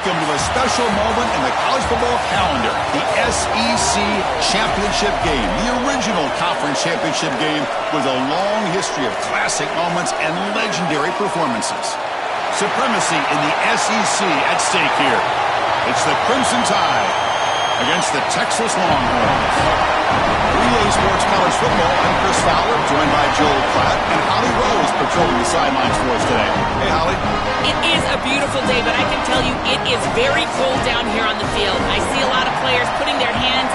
welcome to a special moment in the college football calendar, the SEC Championship Game, the original conference championship game with a long history of classic moments and legendary performances. Supremacy in the SEC at stake here. It's the Crimson Tide against the Texas Longhorns. Relay Sports College Football, I'm Chris Fowler, joined by Joel Klatt and Holly Rose patrolling the sidelines for us today. Hey, Holly. It is a beautiful day, but I can tell you it is very cold down here on the field. I see a lot of players putting their hands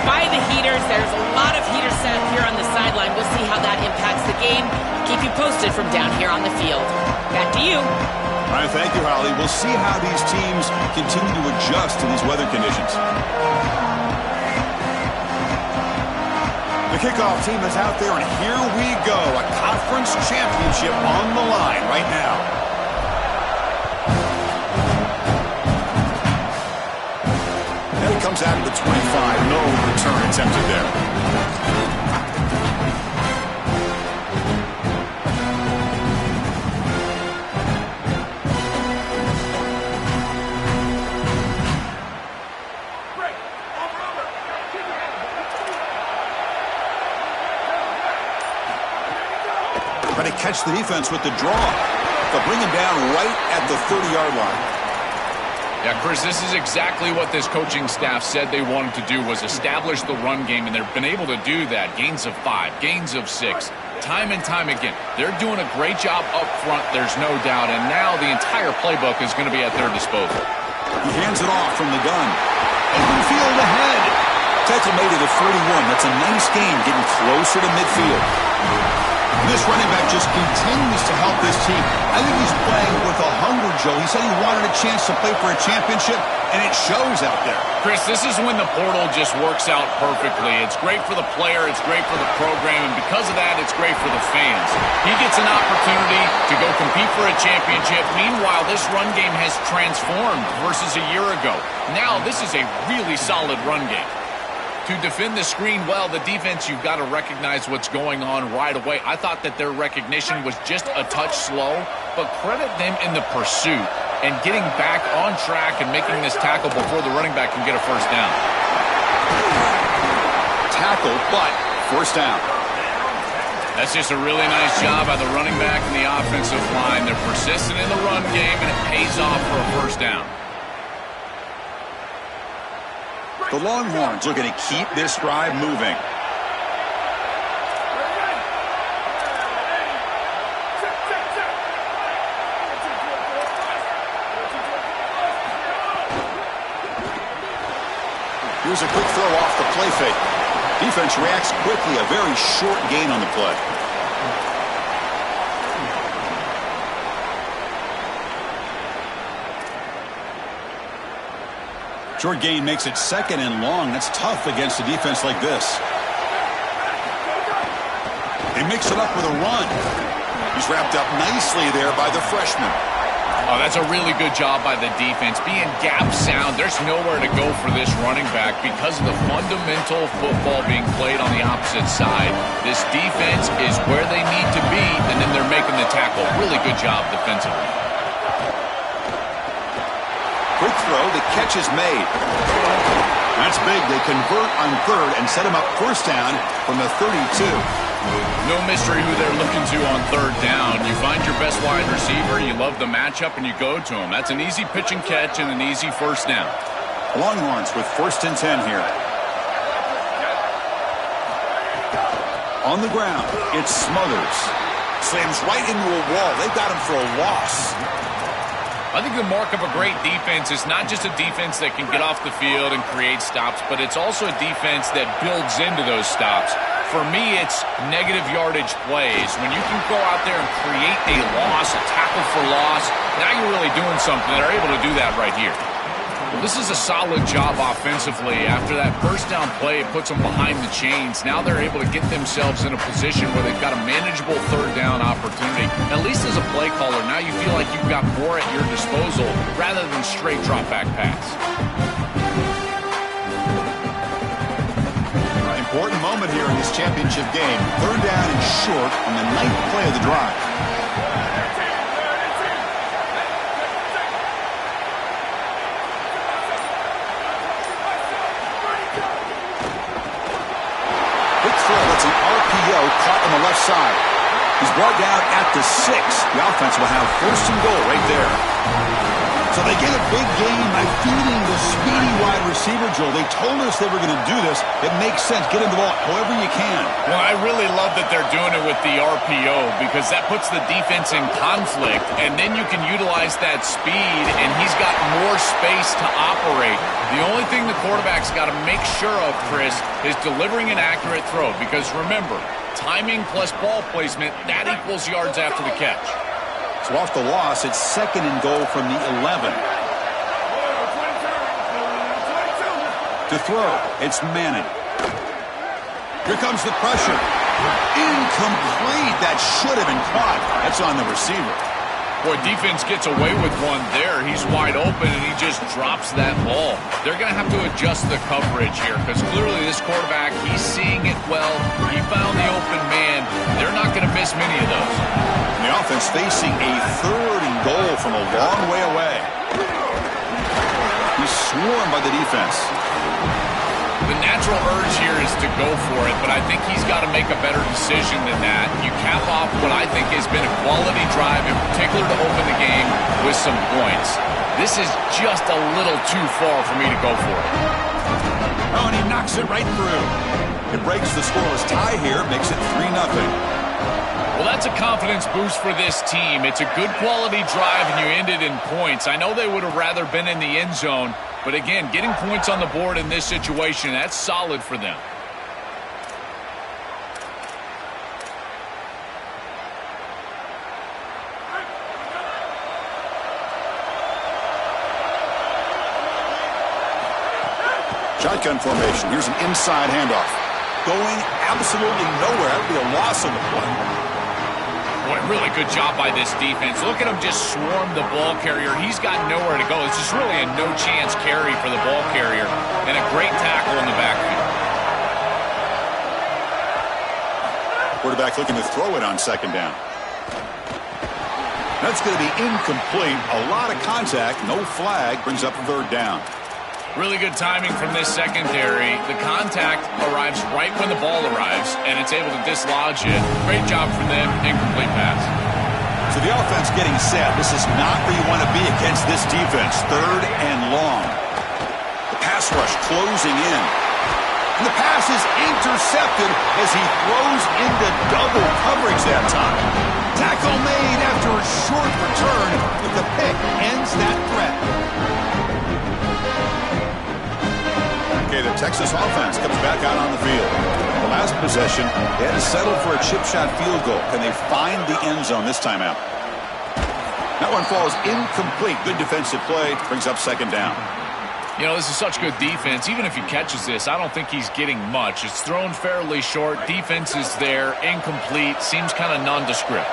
by the heaters. There's a lot of heaters set up here on the sideline. We'll see how that impacts the game. Keep you posted from down here on the field. Back to you. All right, thank you, Holly. We'll see how these teams continue to adjust to these weather conditions. The kickoff team is out there, and here we go. A conference championship on the line right now. And it comes out of the 25. No return attempted there. Try to catch the defense with the draw. They'll bring him down right at the 30-yard line. Yeah, Chris, this is exactly what this coaching staff said they wanted to do, was establish the run game, and they've been able to do that. Gains of 5, gains of 6, time and time again. They're doing a great job up front, there's no doubt, and now the entire playbook is going to be at their disposal. He hands it off from the gun. Open field ahead. Tackle made it at 41. That's a nice gain, getting closer to midfield. This running back just continues to help this team. I think he's playing with a hunger, Joe. He said he wanted a chance to play for a championship, and it shows out there. Chris, this is when the portal just works out perfectly. It's great for the player, it's great for the program, and because of that, it's great for the fans. He gets an opportunity to go compete for a championship. Meanwhile, this run game has transformed versus a year ago. Now, this is a really solid run game. To defend the screen well, the defense, you've got to recognize what's going on right away. I thought that their recognition was just a touch slow, but credit them in the pursuit and getting back on track and making this tackle before the running back can get a first down. Tackle, but first down. That's just a really nice job by the running back and the offensive line. They're persistent in the run game, and it pays off for a first down. The Longhorns are going to keep this drive moving. Here's a quick throw off the play fake. Defense reacts quickly, a very short gain on the play. Short gain makes it second and long. That's tough against a defense like this. They mix it up with a run. He's wrapped up nicely there by the freshman. Oh, that's a really good job by the defense. Being gap sound, there's nowhere to go for this running back because of the fundamental football being played on the opposite side. This defense is where they need to be, and then they're making the tackle. Really good job defensively. Quick throw, the catch is made. That's big. They convert on third and set him up first down from the 32. No mystery who they're looking to on third down. You find your best wide receiver, you love the matchup, and you go to him. That's an easy pitch and catch and an easy first down. Longhorns with 1st and 10 here. On the ground, it's Smothers. Slams right into a wall. They've got him for a loss. I think the mark of a great defense is not just a defense that can get off the field and create stops, but it's also a defense that builds into those stops. For me, it's negative yardage plays. When you can go out there and create a loss, a tackle for loss, now you're really doing something. They're able to do that right here. Well, this is a solid job offensively. After that first down play, it puts them behind the chains. Now they're able to get themselves in a position where they've got a manageable third down opportunity. At least as a play caller, now you feel like you've got more at your disposal rather than straight drop-back pass. Important moment here in this championship game. Third down and short on the 9th play of the drive. Quick throw. That's an RPO caught on the left side. He's brought down at the 6. The offense will have first and goal right there. So they get a big game by feeding the speedy wide receiver, Joel. They told us they were going to do this. It makes sense. Get him the ball however you can. Well, I really love that they're doing it with the RPO because that puts the defense in conflict, and then you can utilize that speed, and he's got more space to operate. The only thing the quarterback's got to make sure of, Chris, is delivering an accurate throw because, remember, timing plus ball placement, that equals yards after the catch. So off the loss, it's second and goal from the 11. To throw, it's Manning. Here comes the pressure. Incomplete. That should have been caught. That's on the receiver. Boy, defense gets away with one there. He's wide open, and he just drops that ball. They're going to have to adjust the coverage here because clearly this quarterback, he's seeing it well. He found the open man. They're not going to miss many of those. And the offense facing a third and goal from a long way away. He's swarmed by the defense. The natural urge here is to go for it, but I think he's got to make a better decision than that. You cap off what I think has been a quality drive, in particular to open the game, with some points. This is just a little too far for me to go for it. Oh, and he knocks it right through. It breaks the scoreless tie here, makes it 3-0. Well, that's a confidence boost for this team. It's a good quality drive, and you ended in points. I know they would have rather been in the end zone, but again, getting points on the board in this situation, that's solid for them. Shotgun formation. Here's an inside handoff. Going absolutely nowhere. That would be a loss on the play. Boy, really good job by this defense. Look at him just swarm the ball carrier. He's got nowhere to go. It's just really a no-chance carry for the ball carrier, and a great tackle in the backfield. Quarterback looking to throw it on second down. That's going to be incomplete. A lot of contact. No flag. Brings up a third down. Really good timing from this secondary. The contact arrives right when the ball arrives, and it's able to dislodge it. Great job from them. Incomplete pass. So the offense getting set. This is not where you want to be against this defense. Third and long. The pass rush closing in. And the pass is intercepted as he throws into double coverage that time. Tackle made after a short return, but the pick ends that threat. Okay, the Texas offense comes back out on the field. The last possession, they had to settle for a chip shot field goal. Can they find the end zone this time out? That one falls incomplete. Good defensive play. Brings up second down. You know, this is such good defense. Even if he catches this, I don't think he's getting much. It's thrown fairly short. Defense is there. Incomplete. Seems kind of nondescript.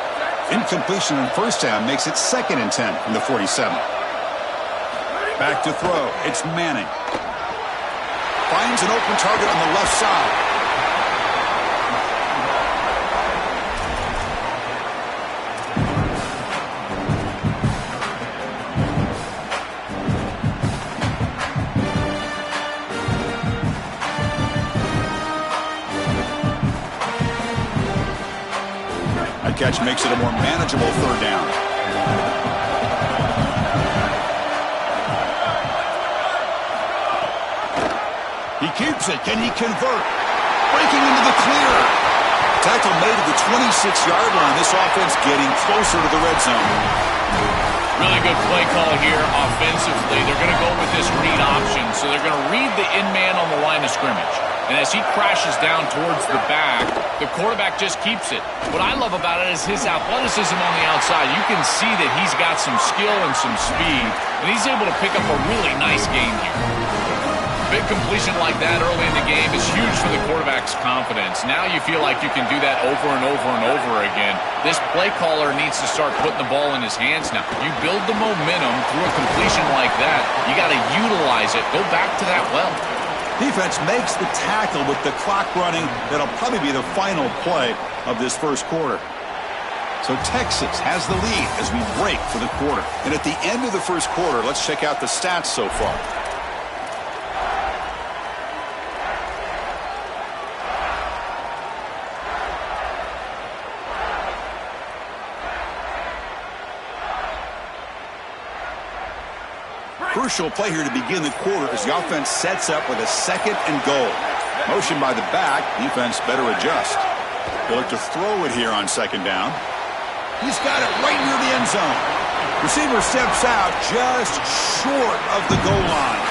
Incompletion in first down makes it 2nd and 10 from the 47. Back to throw. It's Manning. Finds an open target on the left side. That catch makes it a more manageable third down. He keeps it. Can he convert? Breaking into the clear. Tackle made at the 26-yard line. This offense getting closer to the red zone. Really good play call here offensively. They're going to go with this read option, so they're going to read the in man on the line of scrimmage. And as he crashes down towards the back, the quarterback just keeps it. What I love about it is his athleticism on the outside. You can see that he's got some skill and some speed, and he's able to pick up a really nice game here. Big completion like that early in the game is huge for the quarterback's confidence. Now you feel like you can do that over and over and over again. This play caller needs to start putting the ball in his hands now. You build the momentum through a completion like that. You got to utilize it. Go back to that well. Defense makes the tackle with the clock running. That'll probably be the final play of this first quarter. So Texas has the lead as we break for the quarter. And at the end of the first quarter, let's check out the stats so far. crucial play here to begin the quarter as the offense sets up with a 2nd and goal. Motion by the back. Defense better adjust. They'll look to throw it here on 2nd down. He's got it right near the end zone. Receiver steps out just short of the goal line.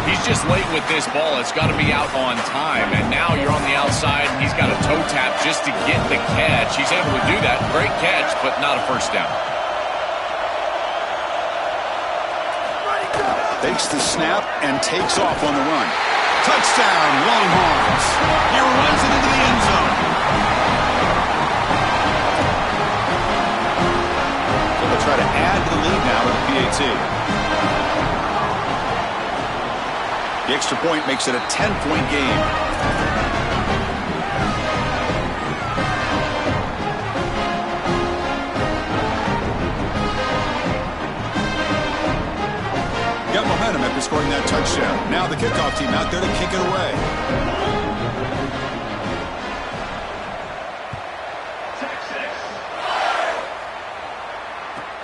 He's just late with this ball. It's got to be out on time. And now you're on the outside, and he's got a toe tap just to get the catch. He's able to do that. Great catch, but not a first down. Takes the snap and takes off on the run. Touchdown, Longhorns. He runs it into the end zone. So they'll try to add to the lead now with the PAT. The extra point makes it a 10-point game. Got momentum after scoring that touchdown. Now the kickoff team out there to kick it away.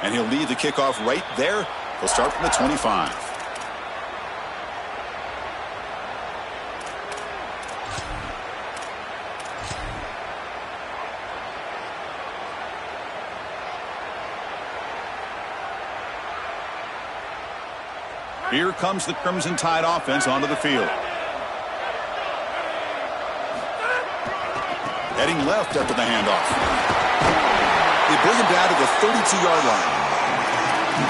And he'll lead the kickoff right there. He'll start from the 25. Here comes the Crimson Tide offense onto the field. Heading left after the handoff. They bring him down to the 32-yard line.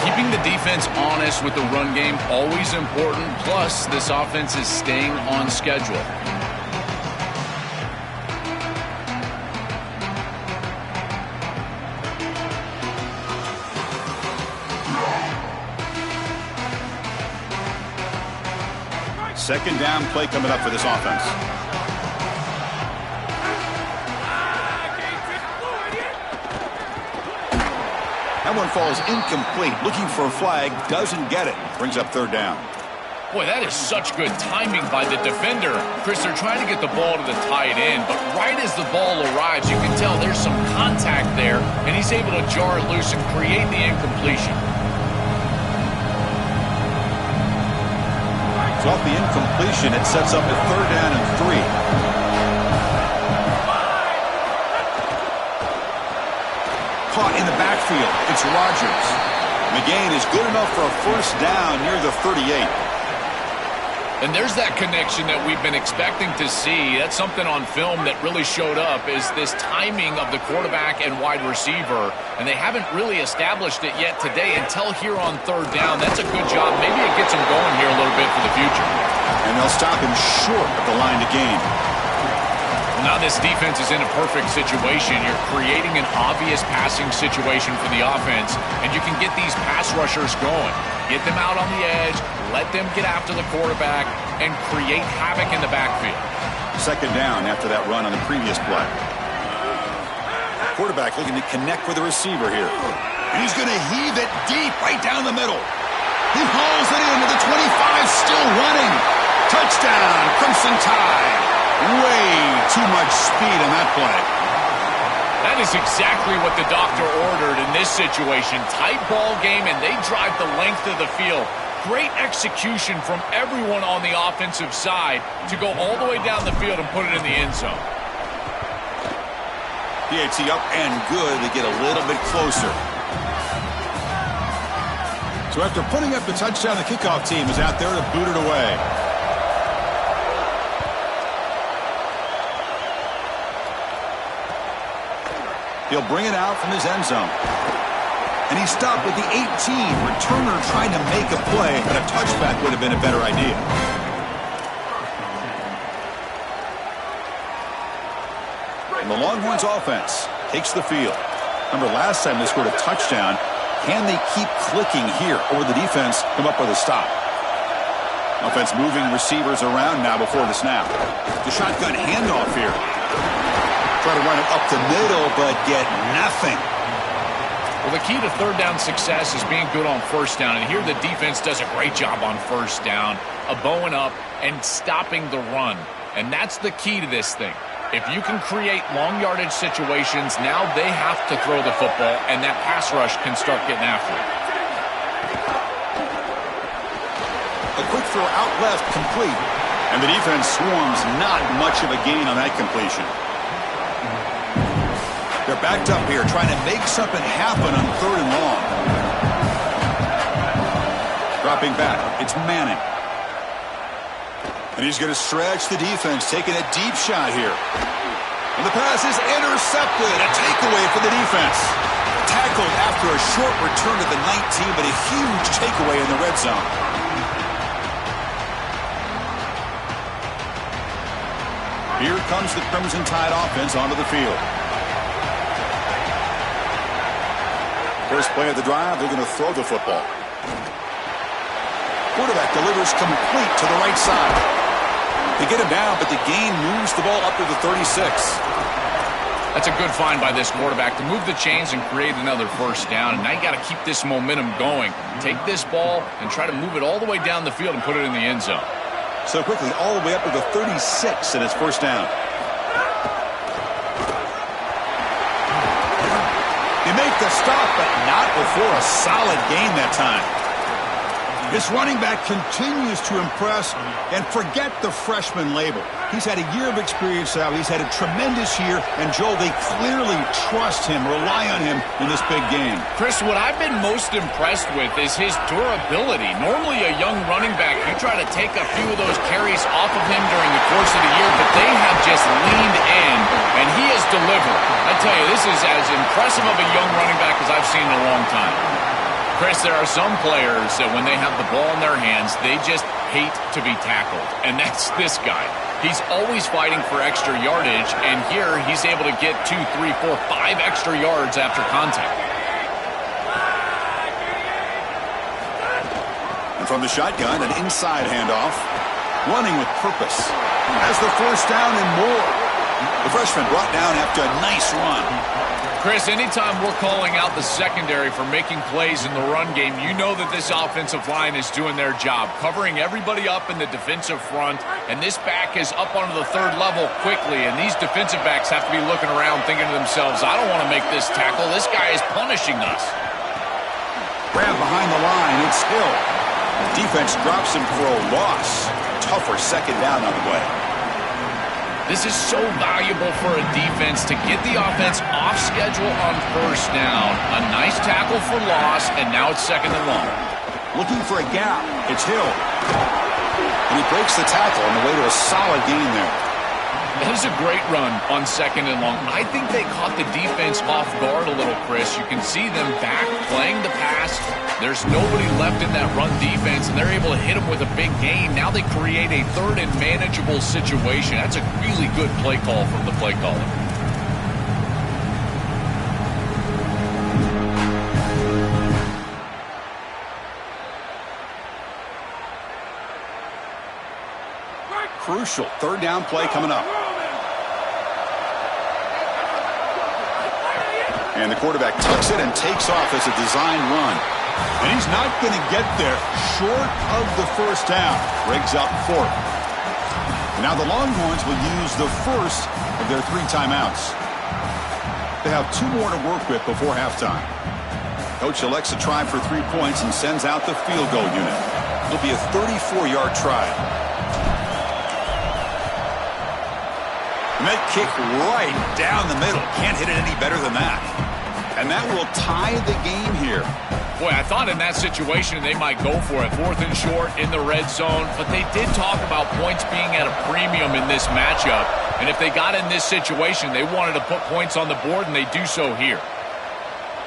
Keeping the defense honest with the run game, always important. Plus, this offense is staying on schedule. Second down play coming up for this offense. That one falls incomplete. Looking for a flag. Doesn't get it. Brings up 3rd down. Boy, that is such good timing by the defender. Chris, they're trying to get the ball to the tight end, but right as the ball arrives, you can tell there's some contact there, and he's able to jar it loose and create the incompletion. Off the incompletion, it sets up a 3rd down and 3. Caught in the backfield. It's Rodgers. The gain is good enough for a first down near the 38. And there's that connection that we've been expecting to see. That's something on film that really showed up, is this timing of the quarterback and wide receiver. And they haven't really established it yet today until here on 3rd down. That's a good job. Maybe it gets them going here a little bit for the future. And they'll stop him short of the line to gain. Well, now this defense is in a perfect situation. You're creating an obvious passing situation for the offense, and you can get these pass rushers going. Get them out on the edge, let them get after the quarterback, and create havoc in the backfield. 2nd down after that run on the previous play. Quarterback looking to connect with the receiver here. And he's going to heave it deep right down the middle. He hauls it into the 25, still running. Touchdown, Crimson Tide. Way too much speed on that play. That is exactly what the doctor ordered in this situation. Tight ball game, and they drive the length of the field. Great execution from everyone on the offensive side to go all the way down the field and put it in the end zone. PAT up and good. They get a little bit closer. So after putting up the touchdown, the kickoff team is out there to boot it away. He'll bring it out from his end zone. And he stopped with the 18. Returner trying to make a play, but a touchback would have been a better idea. And the Longhorns offense takes the field. Remember last time they scored a touchdown. Can they keep clicking here, or will the defense come up with a stop? Offense moving receivers around now before the snap. The shotgun handoff here. Try to run it up the middle, but get nothing. Well, the key to 3rd down success is being good on 1st down. And here the defense does a great job on 1st down, bowing up and stopping the run. And that's the key to this thing. If you can create long yardage situations, now they have to throw the football, and that pass rush can start getting after it. throw out left, complete. And the defense swarms not much of a gain on that completion. They're backed up here trying to make something happen on 3rd and long. Dropping back, it's Manning. And he's going to stretch the defense, taking a deep shot here. And the pass is intercepted. A takeaway for the defense. Tackled after a short return to the 19, but a huge takeaway in the red zone. Here comes the Crimson Tide offense onto the field. First play of the drive, they're going to throw the football. Quarterback delivers complete to the right side. They get him down, but the gain moves the ball up to the 36. That's a good find by this quarterback to move the chains and create another first down. And now you got to keep this momentum going. Take this ball and try to move it all the way down the field and put it in the end zone. So quickly, all the way up to the 36, and it's first down. They make the stop, but not before a solid gain that time. This running back continues to impress, and forget the freshman label. He's had a year of experience now. He's had a tremendous year, and Joel, they clearly trust him, rely on him in this big game. Chris, what I've been most impressed with is his durability. Normally a young running back, you try to take a few of those carries off of him during the course of the year, but they have just leaned in, and he has delivered. I tell you, this is as impressive of a young running back as I've seen in a long time. Chris, there are some players that when they have the ball in their hands, they just hate to be tackled. And that's this guy. He's always fighting for extra yardage, and here he's able to get 2, 3, 4, 5 extra yards after contact. And from the shotgun, an inside handoff. Running with purpose. Has the first down and more. The freshman brought down after a nice run. Chris, anytime we're calling out the secondary for making plays in the run game, you know that this offensive line is doing their job, covering everybody up in the defensive front, and this back is up onto the 3rd level quickly, and these defensive backs have to be looking around thinking to themselves, I don't want to make this tackle. This guy is punishing us. Grab behind the line. It's Hill. Defense drops him for a loss. Tougher second down on the way. This is so valuable for a defense to get the offense off schedule on first down. A nice tackle for loss, and now it's 2nd and long. Looking for a gap. It's Hill. And he breaks the tackle on the way to a solid gain there. That is a great run on 2nd and long. I think they caught the defense off guard a little, Chris. You can see them back playing the pass. There's nobody left in that run defense, and they're able to hit them with a big gain. Now they create a 3rd and manageable situation. That's a really good play call from the play caller. Crucial 3rd down play coming up. And the quarterback tucks it and takes off as a design run. And he's not going to get there short of the first down. Rigs up 4th. Now the Longhorns will use the first of their 3 timeouts. They have 2 more to work with before halftime. Coach elects to try for 3 points and sends out the field goal unit. It'll be a 34-yard try. And that kick right down the middle. Can't hit it any better than that. And that will tie the game here. Boy, I thought in that situation they might go for it. 4th and short in the red zone. But they did talk about points being at a premium in this matchup. And if they got in this situation, they wanted to put points on the board, and they do so here.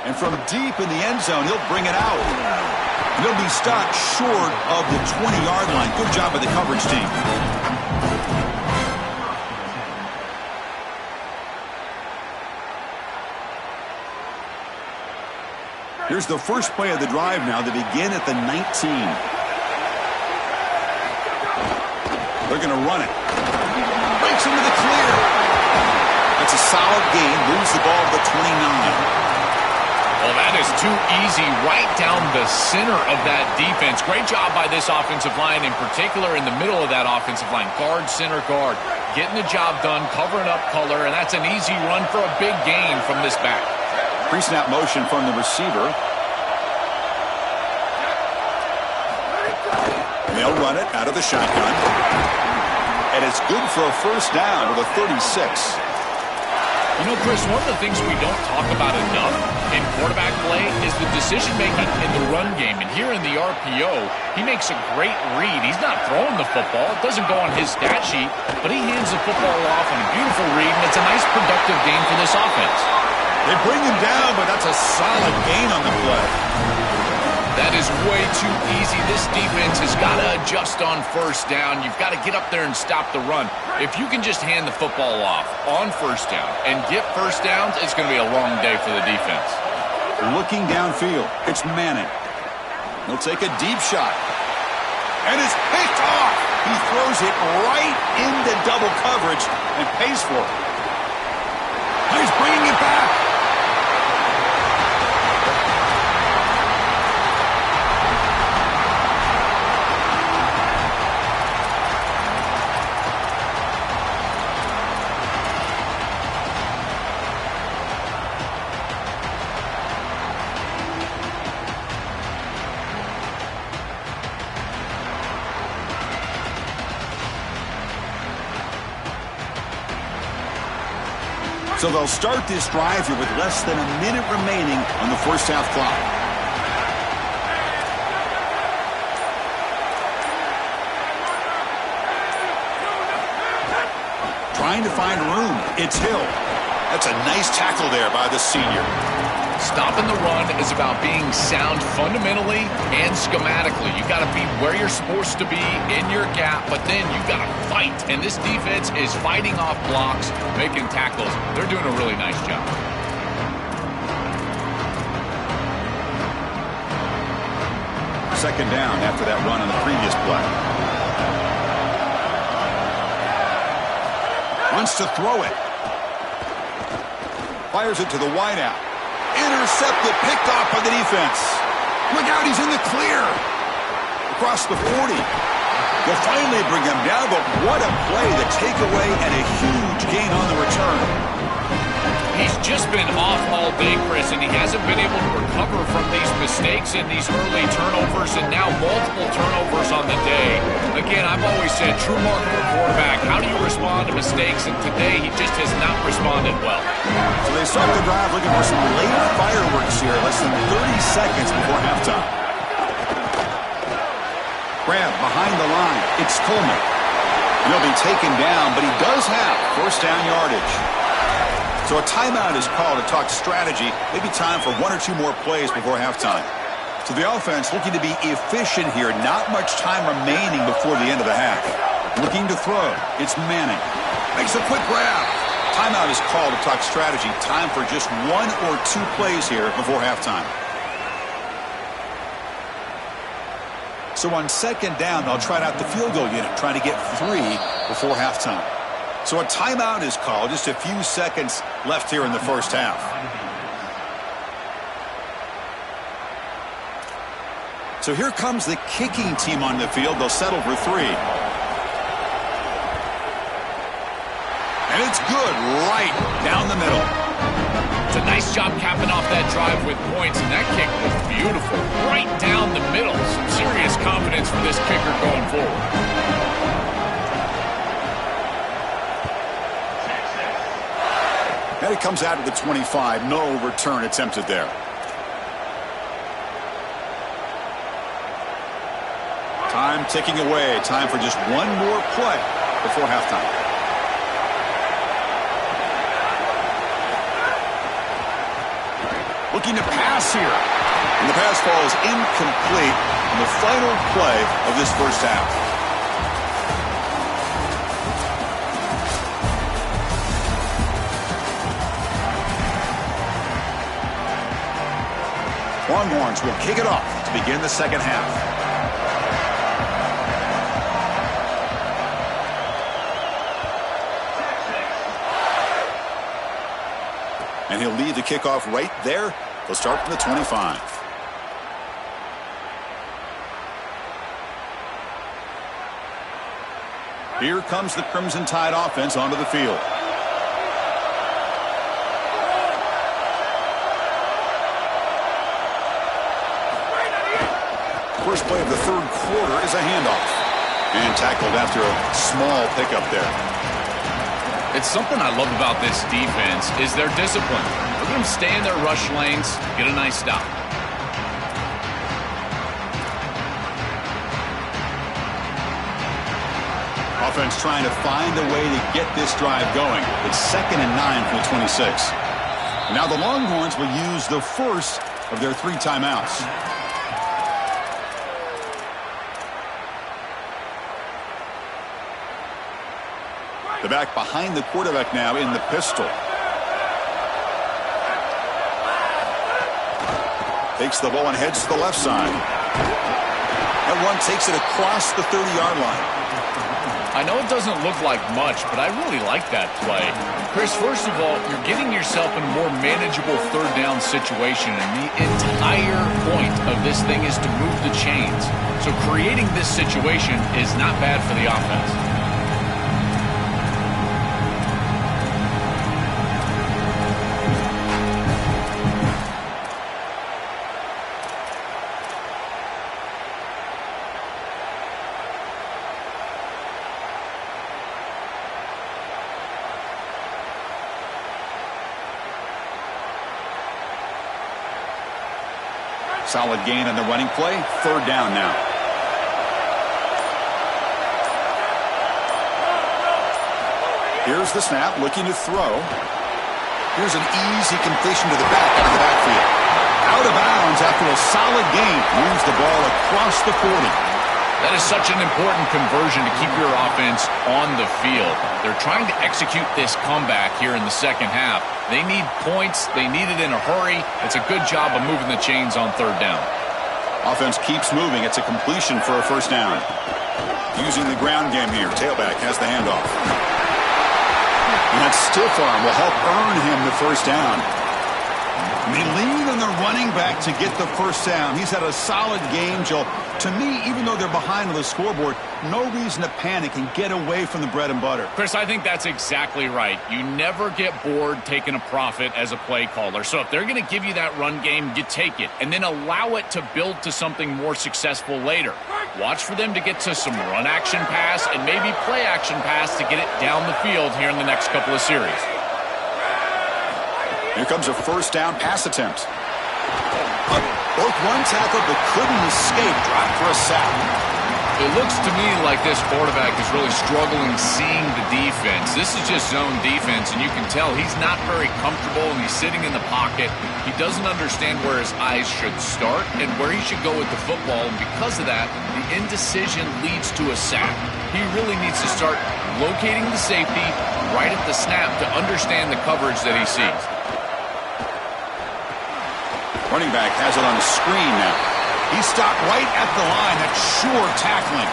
And from deep in the end zone, he'll bring it out. And he'll be stopped short of the 20-yard line. Good job by the coverage team. Here's the first play of the drive now. They begin at the 19. They're going to run it. Breaks into the clear. That's a solid gain. Moves the ball to the 29. Well, that is too easy right down the center of that defense. Great job by this offensive line, in particular in the middle of that offensive line. Guard, center, guard. Getting the job done, covering up color, and that's an easy run for a big gain from this back. Pre-snap motion from the receiver. they'll run it out of the shotgun. And it's good for a first down with a 36. You know, Chris, one of the things we don't talk about enough in quarterback play is the decision-making in the run game. And here in the RPO, he makes a great read. He's not throwing the football. It doesn't go on his stat sheet, but he hands the football off on a beautiful read, and it's a nice productive game for this offense. They bring him down, but that's a solid gain on the play. That is way too easy. This defense has got to adjust on first down. You've got to get up there and stop the run. If you can just hand the football off on first down and get first downs, it's going to be a long day for the defense. Looking downfield, it's Manning. He'll take a deep shot. And it's picked off. He throws it right into double coverage and pays for it. He's bringing it back. So they'll start this drive here with less than a minute remaining on the first half clock. Trying to find room. It's Hill. That's a nice tackle there by the senior. Stopping the run is about being sound fundamentally and schematically. You got to be where you're supposed to be in your gap, but then you got to fight. And this defense is fighting off blocks, making tackles. They're doing a really nice job. Second down after that run on the previous play. Wants to throw it. Fires it to the wideout. Intercepted, picked off by the defense. Look out, he's in the clear. Across the 40. They'll finally bring him down, but what a play, the takeaway, and a huge gain on the return. He's just been off all day, Chris, and he hasn't been able to recover from these mistakes and these early turnovers, and now multiple turnovers on the day. Again, I've always said, true mark of a quarterback, how do you respond to mistakes? And today, he just has not responded well. So they start the drive looking for some late fireworks here, less than 30 seconds before halftime. Grab behind the line. It's Coleman. He'll be taken down, but he does have first down yardage. So a timeout is called to talk strategy. Maybe time for one or two more plays before halftime. So the offense looking to be efficient here. Not much time remaining before the end of the half. Looking to throw. It's Manning. Makes a quick grab. Timeout is called to talk strategy. Time for just one or two plays here before halftime. So on second down, they'll try out the field goal unit, trying to get 3 before halftime. So a timeout is called. Just a few seconds left here in the first half. So here comes the kicking team on the field. They'll settle for 3. And it's good right down the middle. It's a nice job capping off that drive with points, and that kick was beautiful. Right down the middle. Some serious confidence for this kicker going forward. And it comes out of the 25. No return attempted there. Time ticking away. Time for just one more play before halftime. Looking to pass here. And the pass falls incomplete in the final play of this first half. Longhorns will kick it off to begin the second half. And he'll lead the kickoff right there. They'll start from the 25. Here comes the Crimson Tide offense onto the field. first play of the third quarter is a handoff. And tackled after a small pickup there. It's something I love about this defense is their discipline. Look at them stay in their rush lanes, get a nice stop. Offense trying to find a way to get this drive going. It's 2nd and 9 from the 26. Now the Longhorns will use the first of their 3 timeouts. The back behind the quarterback now in the pistol. Takes the ball and heads to the left side. That one takes it across the 30-yard line. I know it doesn't look like much, but I really like that play. Chris, first of all, you're getting yourself in a more manageable third down situation, and the entire point of this thing is to move the chains. So creating this situation is not bad for the offense. Solid gain on the running play. 3rd down now. Here's the snap, looking to throw. Here's an easy completion to the back out of the backfield. Out of bounds after a solid gain. Moves the ball across the 40. That is such an important conversion to keep your offense on the field. They're trying to execute this comeback here in the second half. They need points. They need it in a hurry. It's a good job of moving the chains on 3rd down. Offense keeps moving. It's a completion for a first down. Using the ground game here. Tailback has the handoff. And that stiff arm will help earn him the first down. And they lean on the running back to get the first down. He's had a solid game, Joe. To me, even though they're behind on the scoreboard, no reason to panic and get away from the bread and butter. Chris, I think that's exactly right. You never get bored taking a profit as a play caller. So if they're going to give you that run game, you take it. And then allow it to build to something more successful later. Watch for them to get to some run action pass and maybe play action pass to get it down the field here in the next couple of series. Here comes a first down pass attempt. Broke one tackle but couldn't escape. Dropped for a sack. It looks to me like this quarterback is really struggling seeing the defense. This is just zone defense, and you can tell he's not very comfortable, and he's sitting in the pocket. He doesn't understand where his eyes should start and where he should go with the football, and because of that, the indecision leads to a sack. He really needs to start locating the safety right at the snap to understand the coverage that he sees. Running back has it on the screen now. He stopped right at the line. That's sure tackling.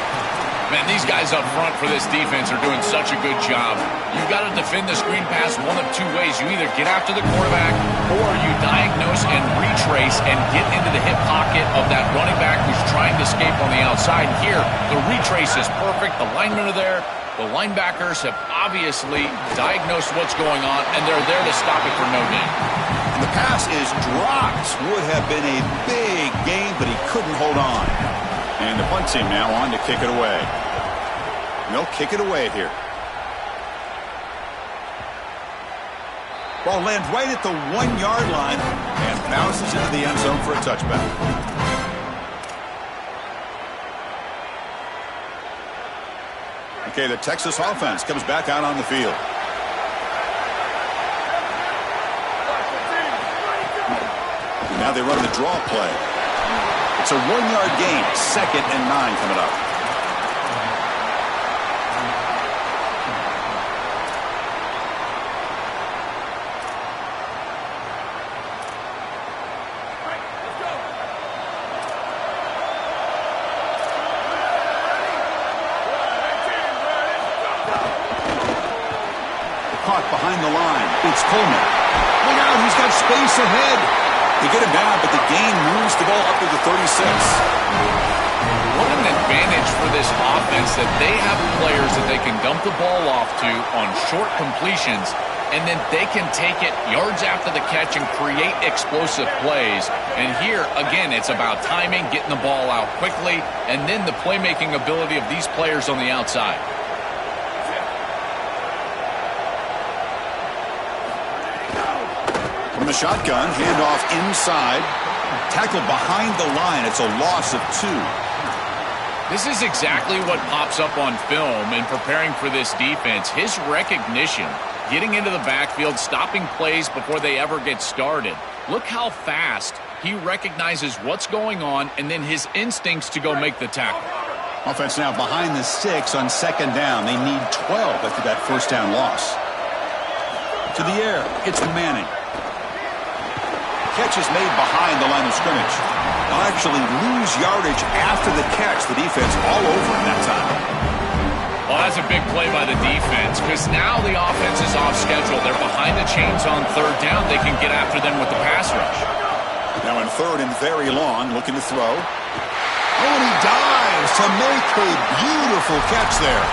Man, these guys up front for this defense are doing such a good job. You've got to defend the screen pass one of 2 ways. You either get after the quarterback or you diagnose and retrace and get into the hip pocket of that running back who's trying to escape on the outside. Here, the retrace is perfect. The linemen are there. The linebackers have obviously diagnosed what's going on, and they're there to stop it for no gain. And the pass is dropped. Would have been a big gain, but he couldn't hold on. And the punt team now on to kick it away. They'll kick it away here. Ball lands right at the 1-yard line and bounces into the end zone for a touchback. Okay, the Texas offense comes back out on the field. And now they run the draw play. It's a 1-yard gain. 2nd and 9 coming up. Caught behind the line. It's Coleman. Look out, he's got space ahead. They get him down, but the gain moves the ball up to the 36. What an advantage for this offense that they have players that they can dump the ball off to on short completions and then they can take it yards after the catch and create explosive plays. And here, again, it's about timing, getting the ball out quickly, and then the playmaking ability of these players on the outside. From the shotgun, handoff inside. Tackled behind the line. It's a loss of 2. This is exactly what pops up on film in preparing for this defense. His recognition, getting into the backfield, stopping plays before they ever get started. Look how fast he recognizes what's going on and then his instincts to go make the tackle. Offense now behind the 6 on 2nd down. They need 12 after that first down loss. To the air, it's Manning. Catch is made behind the line of scrimmage. They'll actually lose yardage after the catch. The defense all over him that time. Well, that's a big play by the defense because now the offense is off schedule. They're behind the chains on 3rd down. They can get after them with the pass rush. Now in 3rd and very long, looking to throw. Oh, and he dives to make a beautiful catch there.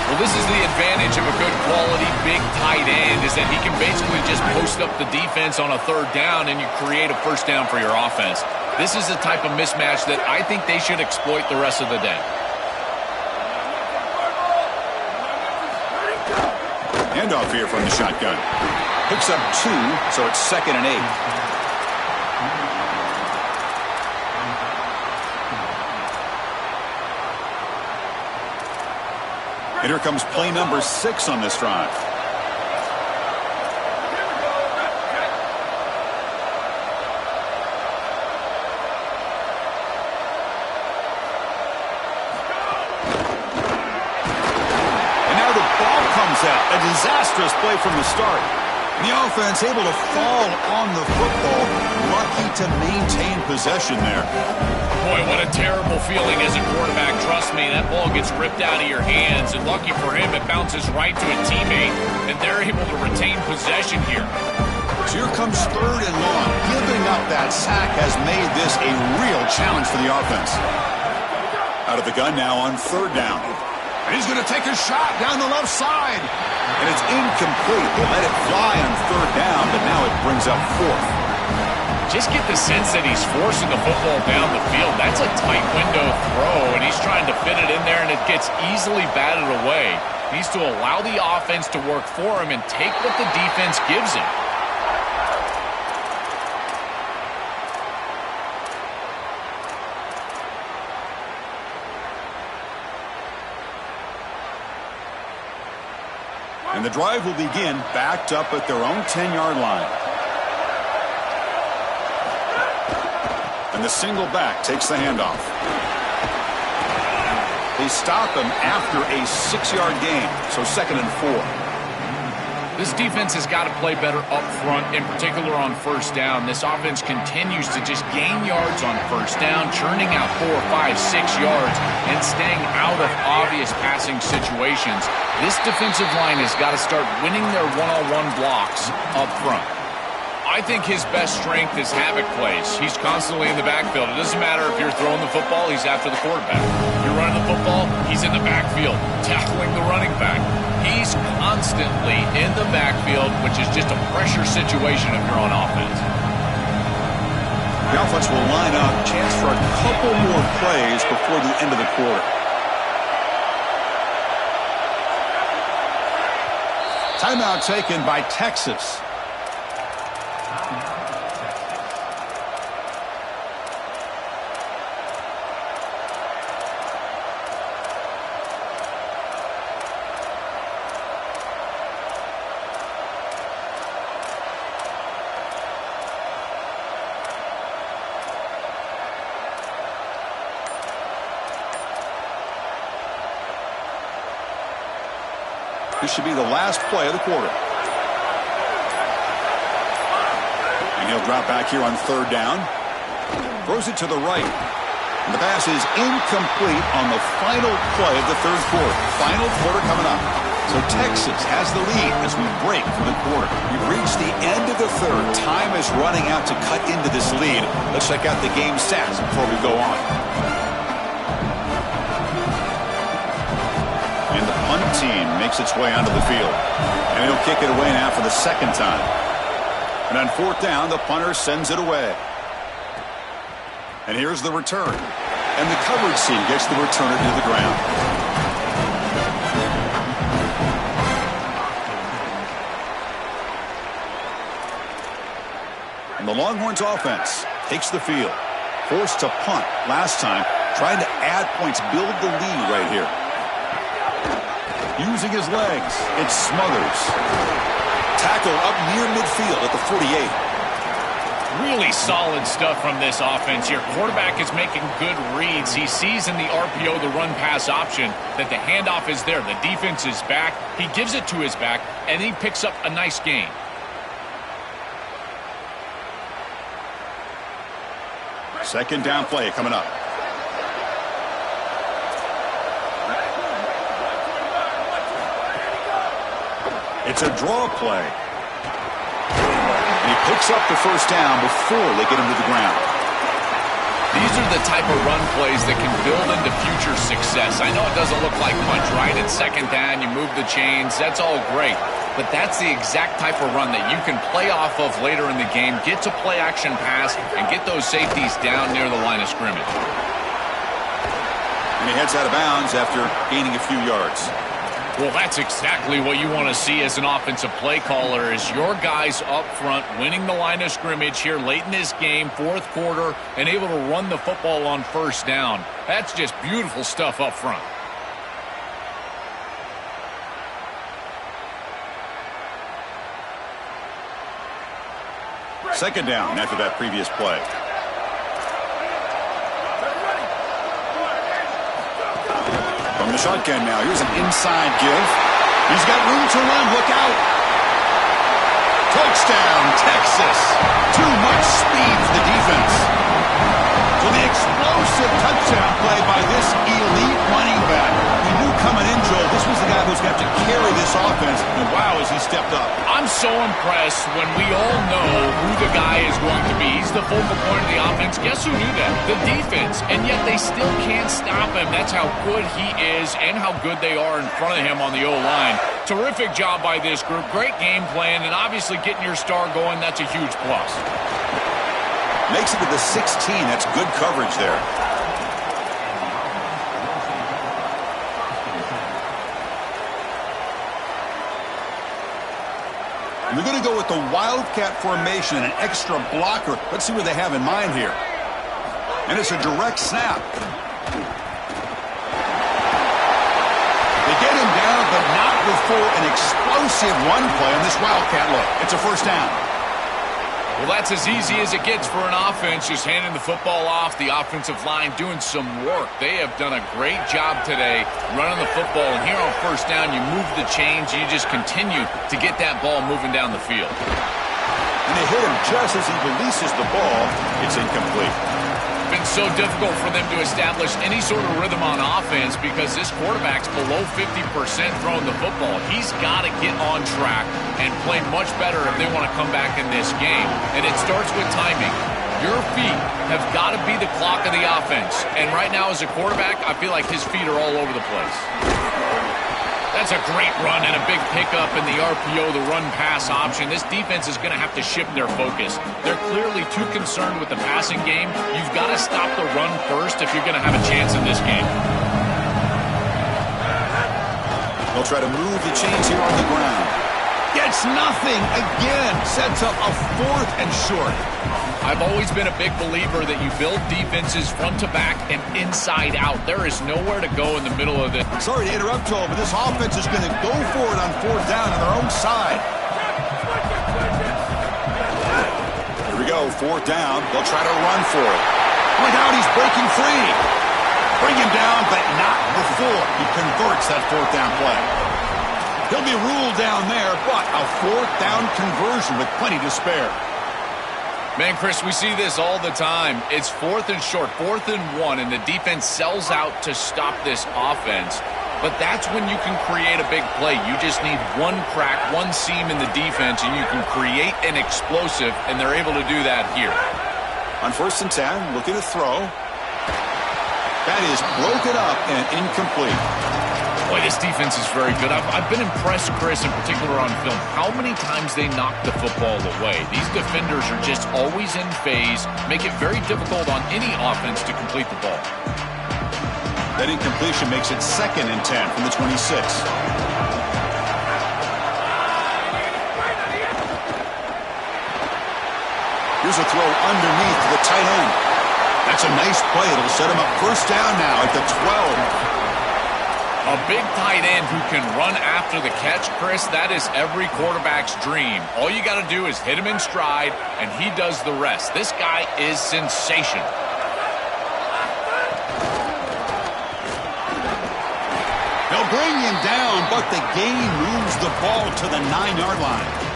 Well, this is the advantage of a good quality big tight end is that he can basically just post up the defense on a 3rd down and you create a first down for your offense. This is the type of mismatch that I think they should exploit the rest of the day. Handoff here from the shotgun. Picks up 2, so it's 2nd and 8. And here comes play number 6 on this drive. And now the ball comes out. A disastrous play from the start. And the offense able to fall on the football. Lucky to maintain possession there. Boy, what a terrible feeling as a quarterback. Trust me, that ball gets ripped out of your hands. And lucky for him, it bounces right to a teammate. And they're able to retain possession here. So here comes 3rd and long. Giving up that sack has made this a real challenge for the offense. Out of the gun now on 3rd down. And he's going to take a shot down the left side. And it's incomplete. They let it fly on 3rd down, but now it brings up 4th. Just get the sense that he's forcing the football down the field. That's a tight window throw, and he's trying to fit it in there, and it gets easily batted away. He needs to allow the offense to work for him and take what the defense gives him. And the drive will begin backed up at their own 10-yard line. And the single back takes the handoff. They stop him after a 6-yard gain, so 2nd and 4. This defense has got to play better up front, in particular on 1st down. This offense continues to just gain yards on 1st down, churning out 4, 5, 6 yards, and staying out of obvious passing situations. This defensive line has got to start winning their one-on-one blocks up front. I think his best strength is havoc plays. He's constantly in the backfield. It doesn't matter if you're throwing the football, he's after the quarterback. If you're running the football, he's in the backfield, tackling the running back. He's constantly in the backfield, which is just a pressure situation if you're on offense. The offense will line up, chance for a couple more plays before the end of the quarter. Timeout taken by Texas. This should be the last play of the quarter. And he'll drop back here on 3rd down. Throws it to the right. And the pass is incomplete on the final play of the 3rd quarter. Final quarter coming up. So Texas has the lead as we break for the quarter. We've reached the end of the 3rd. Time is running out to cut into this lead. Let's check out the game stats before we go on. And the punt team makes its way onto the field. And he'll kick it away now for the second time. And on fourth down, the punter sends it away. And here's the return. And the coverage team gets the returner to the ground. And the Longhorns offense takes the field. Forced to punt last time. Trying to add points, build the lead right here. Using his legs, it Smothers. Tackle up near midfield at the 48. Really solid stuff from this offense here. Quarterback is making good reads. He sees in the RPO, the run-pass option, that the handoff is there. The defense is back. He gives it to his back, and he picks up a nice gain. Second down play coming up. It's a draw play. And he picks up the first down before they get him to the ground. These are the type of run plays that can build into future success. I know it doesn't look like much, right? It's second down, you move the chains, that's all great. But that's the exact type of run that you can play off of later in the game, get to play action pass, and get those safeties down near the line of scrimmage. And he heads out of bounds after gaining a few yards. Well, that's exactly what you want to see as an offensive play caller, is your guys up front winning the line of scrimmage here late in this game, fourth quarter, and able to run the football on first down. That's just beautiful stuff up front. Second down after that previous play. From the shotgun now, here's an inside give. He's got room to run. Look out. Touchdown, Texas. Too much speed for the defense. So the explosive touchdown play by this elite running back. We knew coming in, Joel, this was the guy who's got to carry this offense. And wow, has he stepped up. I'm so impressed when we all know who the guy is going to be. He's the focal point of the offense. Guess who knew that? The defense. And yet they still can't stop him. That's how good he is and how good they are in front of him on the O-line. Terrific job by this group. Great game plan, and obviously getting your star going, that's a huge plus. Makes it to the 16. That's good coverage there. And they're going to go with the Wildcat formation and an extra blocker. Let's see what they have in mind here. And it's a direct snap. They get him down, but not before an explosive run play on this Wildcat look. It's a first down. Well, that's as easy as it gets for an offense, just handing the football off. The offensive line doing some work. They have done a great job today running the football. And here on first down, you move the chains. You just continue to get that ball moving down the field. And they hit him just as he releases the ball. It's incomplete. Been so difficult for them to establish any sort of rhythm on offense because this quarterback's below 50% throwing the football. He's got to get on track and play much better if they want to come back in this game. And it starts with timing. Your feet have got to be the clock of the offense. And right now as a quarterback, I feel like his feet are all over the place. That's a great run and a big pickup in the RPO, the run-pass option. This defense is going to have to shift their focus. They're clearly too concerned with the passing game. You've got to stop the run first if you're going to have a chance in this game. They'll try to move the chains here on the ground. Gets nothing again. Sets up a fourth and short. I've always been a big believer that you build defenses front to back and inside out. There is nowhere to go in the middle of this. Sorry to interrupt, Joel, but this offense is going to go for it on fourth down on their own side. Here we go, fourth down. They'll try to run for it. Look out, he's breaking free. Bring him down, but not before he converts that fourth down play. He'll be ruled down there, but a fourth down conversion with plenty to spare. Man, Chris, we see this all the time. It's fourth and short, 4th and 1, and the defense sells out to stop this offense. But that's when you can create a big play. You just need one crack, one seam in the defense, and you can create an explosive, and they're able to do that here. On 1st and 10, looking to throw. That is broken up and incomplete. Boy, this defense is very good. I've been impressed, Chris, in particular on film, how many times they knock the football away. These defenders are just always in phase, make it very difficult on any offense to complete the ball. That incompletion makes it 2nd and 10 from the 26. Here's a throw underneath the tight end. That's a nice play. It'll set him up 1st down now at the 12. A big tight end who can run after the catch, Chris, that is every quarterback's dream. All you got to do is hit him in stride, and he does the rest. This guy is sensational. They'll bring him down, but the gain moves the ball to the 9-yard line.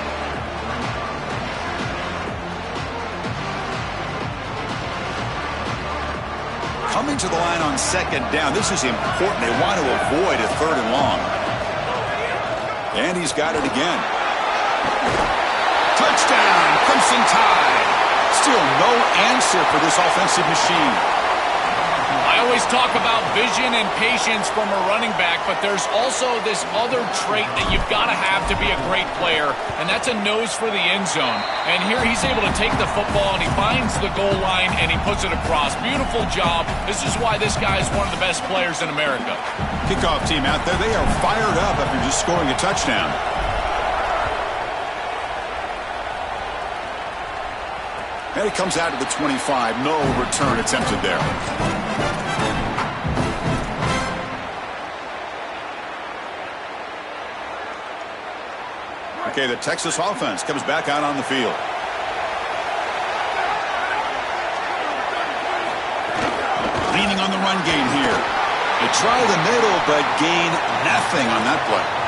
Coming to the line on 2nd down. This is important. They want to avoid a 3rd and long. And he's got it again. Touchdown, Crimson Tide. Still no answer for this offensive machine. I always talk about vision and patience from a running back, but there's also this other trait that you've got to have to be a great player, and that's a nose for the end zone. And here he's able to take the football, and he finds the goal line, and he puts it across. Beautiful job. This is why this guy is one of the best players in America. Kickoff team out there, they are fired up after just scoring a touchdown. And it comes out to the 25. No return attempted there. Okay, the Texas offense comes back out on the field. Leaning on the run game here. They try the middle, but gain nothing on that play.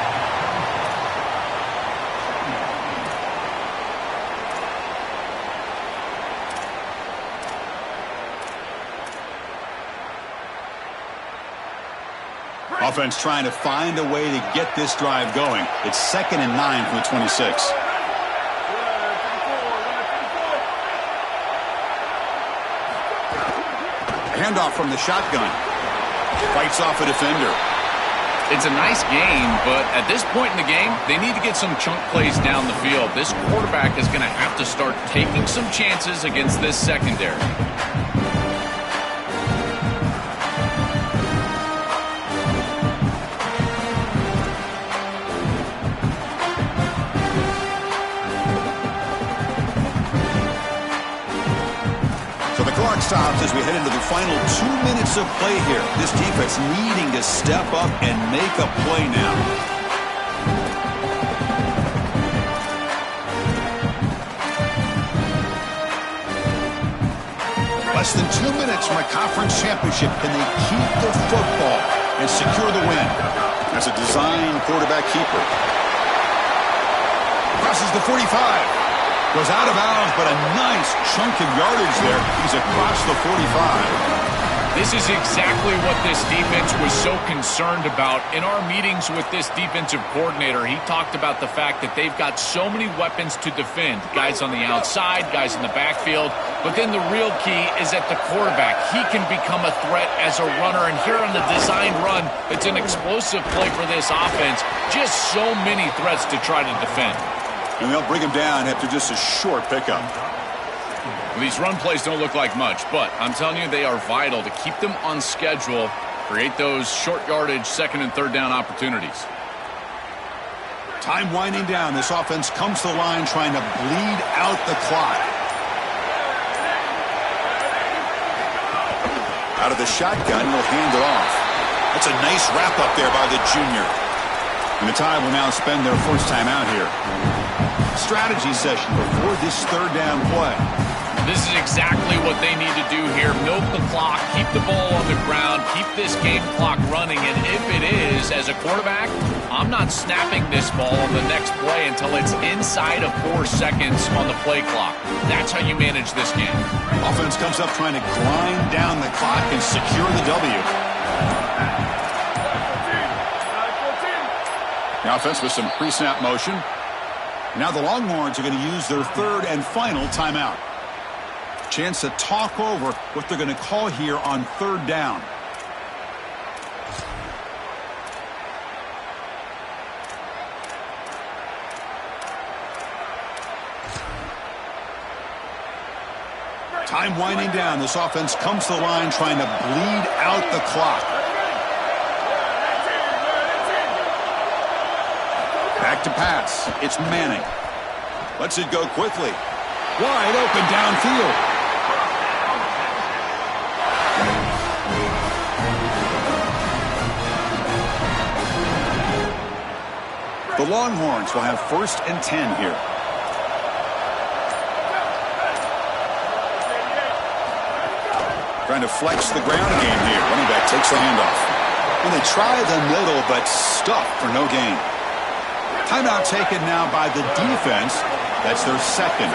Offense trying to find a way to get this drive going. It's 2nd and 9 from the 26. Handoff from the shotgun. Fights off a defender. It's a nice game, but at this point in the game, they need to get some chunk plays down the field. This quarterback is going to have to start taking some chances against this secondary. Clock stops as we head into the final 2 minutes of play here. This defense needing to step up and make a play now. Less than 2 minutes from a conference championship. Can they keep the football and secure the win? That's a design quarterback keeper. Crosses the 45. Goes out of bounds, but a nice chunk of yardage there. He's across the 45. This is exactly what this defense was so concerned about. In our meetings with this defensive coordinator, he talked about the fact that they've got so many weapons to defend. Guys on the outside, guys in the backfield. But then the real key is at the quarterback. He can become a threat as a runner. And here on the design run, it's an explosive play for this offense. Just so many threats to try to defend. And they'll bring him down after just a short pickup. Well, these run plays don't look like much, but I'm telling you, they are vital to keep them on schedule, create those short yardage 2nd and 3rd down opportunities. Time winding down. This offense comes to the line trying to bleed out the clock. Out of the shotgun, he'll hand it off. That's a nice wrap up there by the junior. And the Tide will now spend their first time out here. Strategy session before this 3rd down play. This is exactly what they need to do here. Milk the clock, keep the ball on the ground, keep this game clock running. And if it is, as a quarterback, I'm not snapping this ball on the next play until it's inside of 4 seconds on the play clock. That's how you manage this game. Offense comes up trying to grind down the clock and secure the W. The offense with some pre-snap motion. Now the Longhorns are going to use their 3rd and final timeout. Chance to talk over what they're going to call here on 3rd down. Time winding down. This offense comes to the line trying to bleed out the clock. Back to pass. It's Manning. Lets it go quickly. Wide open downfield. The Longhorns will have 1st and 10 here. Trying to flex the ground game here. Running back takes the handoff. And they try the middle, but stuffed for no gain. Timeout taken now by the defense. That's their 2nd.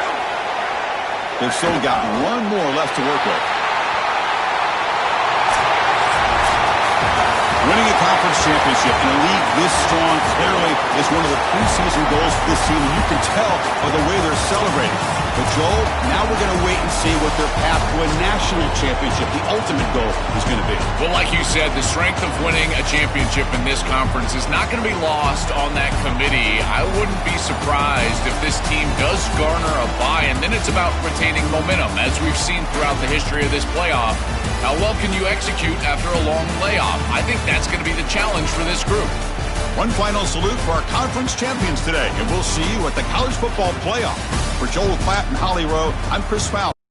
They've still got one more left to work with. Winning a conference championship in a league this strong clearly is one of the preseason goals for this team, and you can tell by the way they're celebrating. But, Joel, now we're going to wait and see what their path to a national championship, the ultimate goal, is going to be. Well, like you said, the strength of winning a championship in this conference is not going to be lost on that committee. I wouldn't be surprised if this team does garner a bye, and then it's about retaining momentum, as we've seen throughout the history of this playoff. How well can you execute after a long layoff? I think that's going to be the challenge for this group. One final salute for our conference champions today, and we'll see you at the College Football Playoff. For Joel Klatt and Holly Rowe, I'm Chris Fowler.